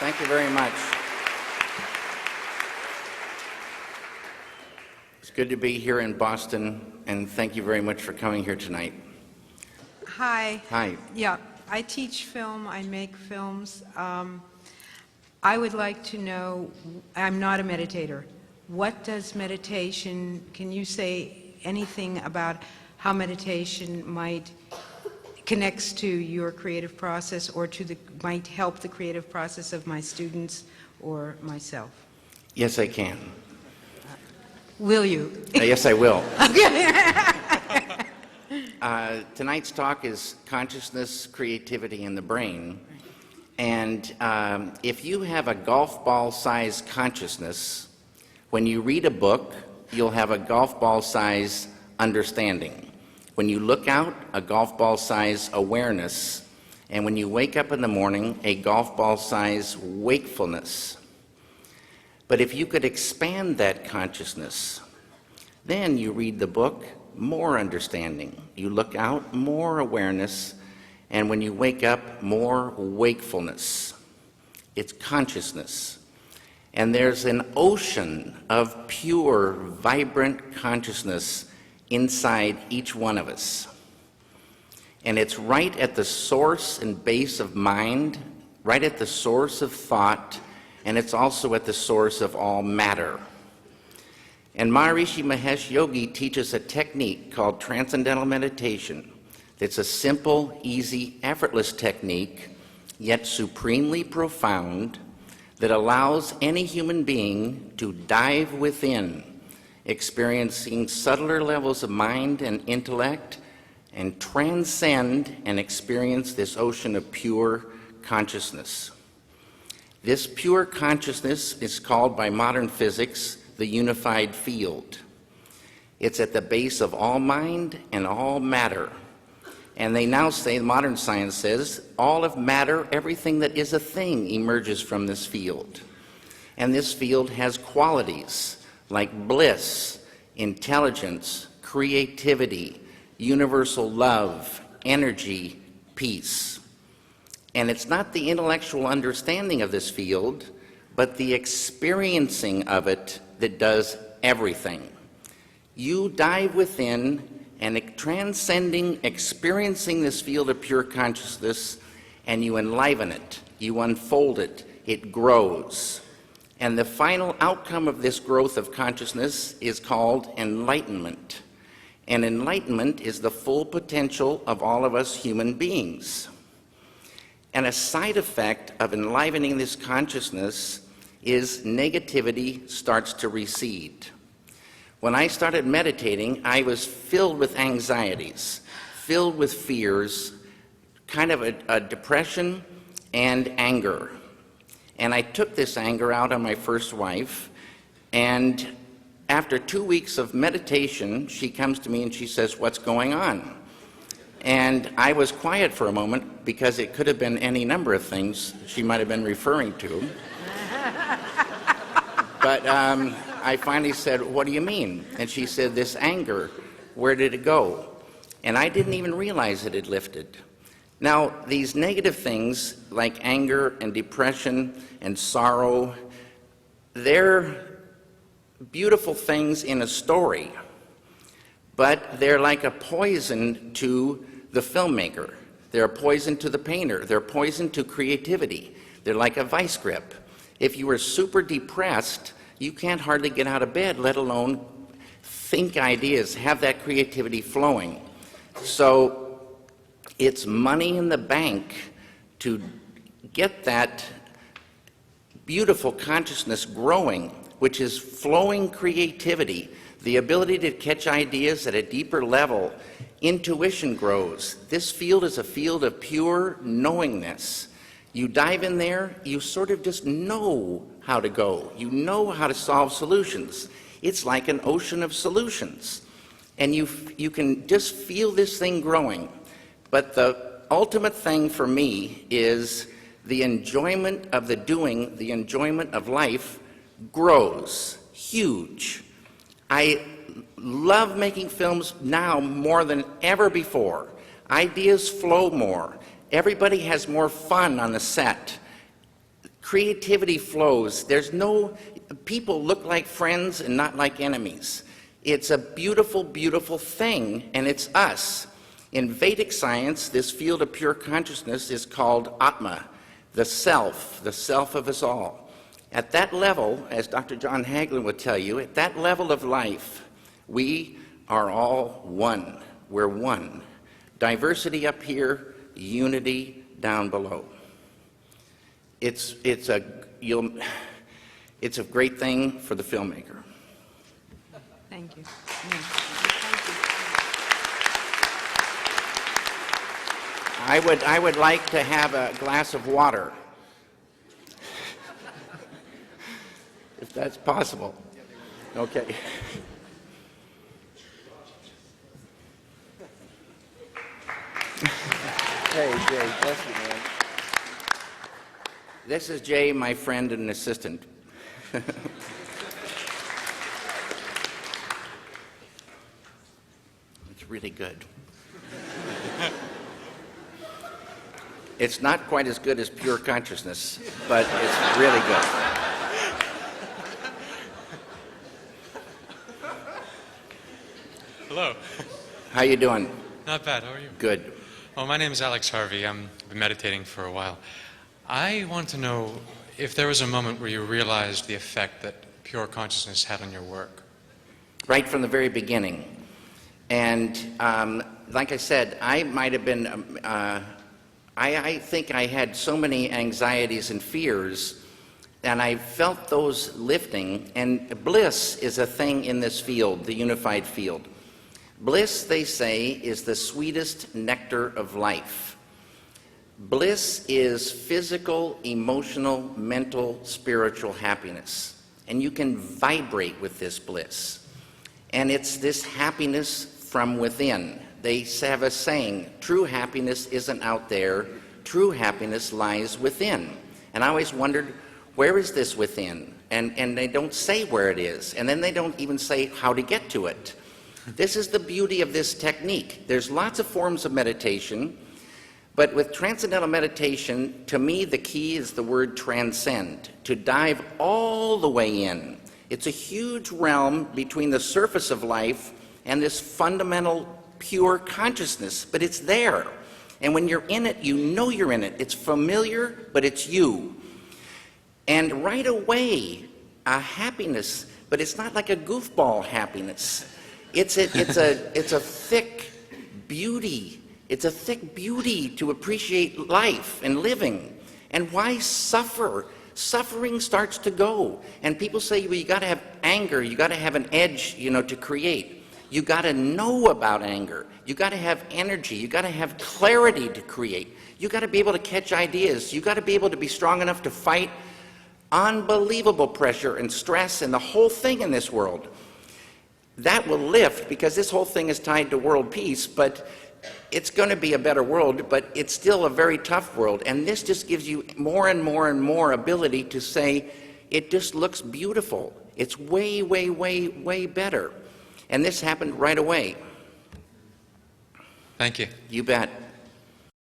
Thank you very much. It's good to be here in Boston, and thank you very much for coming here tonight. Hi. Hi. Yeah, I teach film, I make films. I would like to know, I'm not a meditator. What does meditation, can you say anything about how meditation connects to your creative process or might help the creative process of my students or myself? Yes, I can. Will you? Yes, I will. Okay. Tonight's talk is consciousness, creativity, and the brain. And if you have a golf ball-sized consciousness, when you read a book, you'll have a golf ball-sized understanding. When you look out, a golf ball-sized awareness. And when you wake up in the morning, a golf ball-sized wakefulness. But if you could expand that consciousness, then you read the book, more understanding. You look out, more awareness, and when you wake up, more wakefulness. It's consciousness. And there's an ocean of pure, vibrant consciousness inside each one of us. And it's right at the source and base of mind, right at the source of thought, and it's also at the source of all matter. And Maharishi Mahesh Yogi teaches a technique called Transcendental Meditation. It's a simple, easy, effortless technique, yet supremely profound, that allows any human being to dive within, experiencing subtler levels of mind and intellect, and transcend and experience this ocean of pure consciousness. This pure consciousness is called by modern physics the unified field. It's at the base of all mind and all matter. And they now say, modern science says, all of matter, everything that is a thing, emerges from this field. And this field has qualities like bliss, intelligence, creativity, universal love, energy, peace. And it's not the intellectual understanding of this field, but the experiencing of it that does everything. You dive within and transcending, experiencing this field of pure consciousness, and you enliven it, you unfold it, it grows. And the final outcome of this growth of consciousness is called enlightenment. And enlightenment is the full potential of all of us human beings. And a side effect of enlivening this consciousness is negativity starts to recede. When I started meditating, I was filled with anxieties, filled with fears, kind of a depression and anger. And I took this anger out on my first wife, and after 2 weeks of meditation, she comes to me and she says, "What's going on?" And I was quiet for a moment because it could have been any number of things she might have been referring to. But I finally said, "What do you mean?" And she said, "This anger, where did it go?" And I didn't even realize it had lifted. Now, these negative things like anger and depression and sorrow, they're beautiful things in a story, but they're like a poison to the filmmaker. They're a poison to the painter. They're a poison to creativity. They're like a vice grip. If you are super depressed, you can't hardly get out of bed, let alone think ideas, have that creativity flowing. So it's money in the bank to get that beautiful consciousness growing, which is flowing creativity, the ability to catch ideas at a deeper level. Intuition grows. This field is a field of pure knowingness. You dive in there, you sort of just know how to go. You know how to solve solutions. It's like an ocean of solutions. And you can just feel this thing growing. But the ultimate thing for me is the enjoyment of the doing, the enjoyment of life grows huge. I love making films now more than ever before. Ideas flow more. Everybody has more fun on the set. Creativity flows. There's no, people look like friends and not like enemies. It's a beautiful, beautiful thing, and it's us. In Vedic science, this field of pure consciousness is called Atma, the self of us all. At that level, as Dr. John Hagelin would tell you, at that level of life, we are all one. We're one. Diversity up here, unity down below. It's a great thing for the filmmaker. Thank you. I would like to have a glass of water, if that's possible. Okay. Hey, Jay, bless you, man. This is Jay, my friend and assistant. It's really good. It's not quite as good as pure consciousness, but it's really good. Hello. How you doing? Not bad. How are you? Good. Well, my name is Alex Harvey. I've been meditating for a while. I want to know if there was a moment where you realized the effect that pure consciousness had on your work. Right from the very beginning. And like I said, I might have been, I think I had so many anxieties and fears, and I felt those lifting. And bliss is a thing in this field, the unified field. Bliss, they say, is the sweetest nectar of life. Bliss is physical, emotional, mental, spiritual happiness. And you can vibrate with this bliss. And it's this happiness from within. They have a saying, true happiness isn't out there, true happiness lies within. And I always wondered, where is this within? And they don't say where it is. And then they don't even say how to get to it. This is the beauty of this technique. There's lots of forms of meditation, but with Transcendental Meditation, to me, the key is the word transcend, to dive all the way in. It's a huge realm between the surface of life and this fundamental pure consciousness, but it's there. And when you're in it, you know you're in it. It's familiar, but it's you. And right away, a happiness, but it's not like a goofball happiness. It's a thick beauty. It's a thick beauty to appreciate life and living. And why suffer? Suffering starts to go. And people say, well, you got to have anger. You got to have an edge, to create. You got to know about anger. You got to have energy. You got to have clarity to create. You got to be able to catch ideas. You got to be able to be strong enough to fight unbelievable pressure and stress and the whole thing in this world. That will lift, because this whole thing is tied to world peace, but it's going to be a better world, but it's still a very tough world. And this just gives you more and more and more ability to say, it just looks beautiful. It's way, way, way, way better. And this happened right away. Thank you. You bet.